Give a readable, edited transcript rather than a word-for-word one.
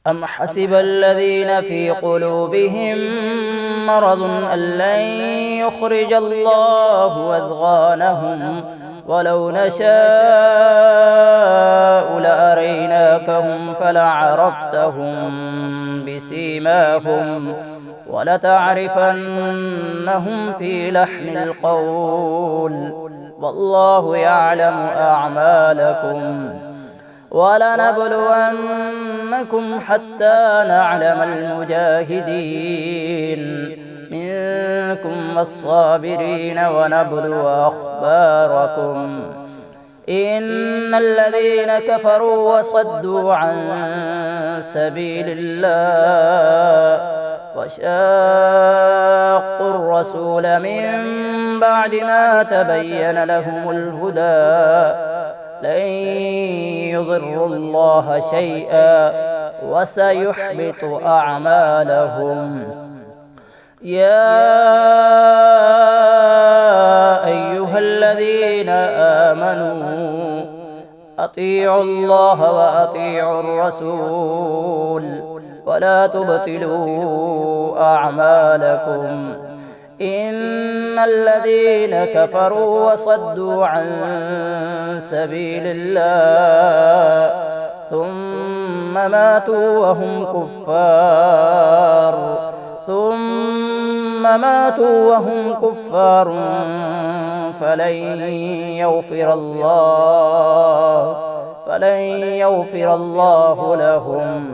أم حسب الذين في قلوبهم مرض أن لن يخرج الله أضغانهم ولو نشاء لأريناكهم فلعرفتهم بسيماهم ولتعرفنهم في لحن القول والله يعلم أعمالكم ولنبلونكم حتى نعلم المجاهدين منكم والصابرين ونبلو أخباركم إن الذين كفروا وصدوا عن سبيل الله وشاقوا الرسول من بعد ما تبين لهم الهدى لن يضروا الله شيئا وسيحبط أعمالهم يا أيها الذين آمنوا أطيعوا الله وأطيعوا الرسول ولا تبطلوا أعمالكم إن الذين كفروا وصدوا عن سبيل الله ثم ماتوا وهم كفار فلن يغفر الله لهم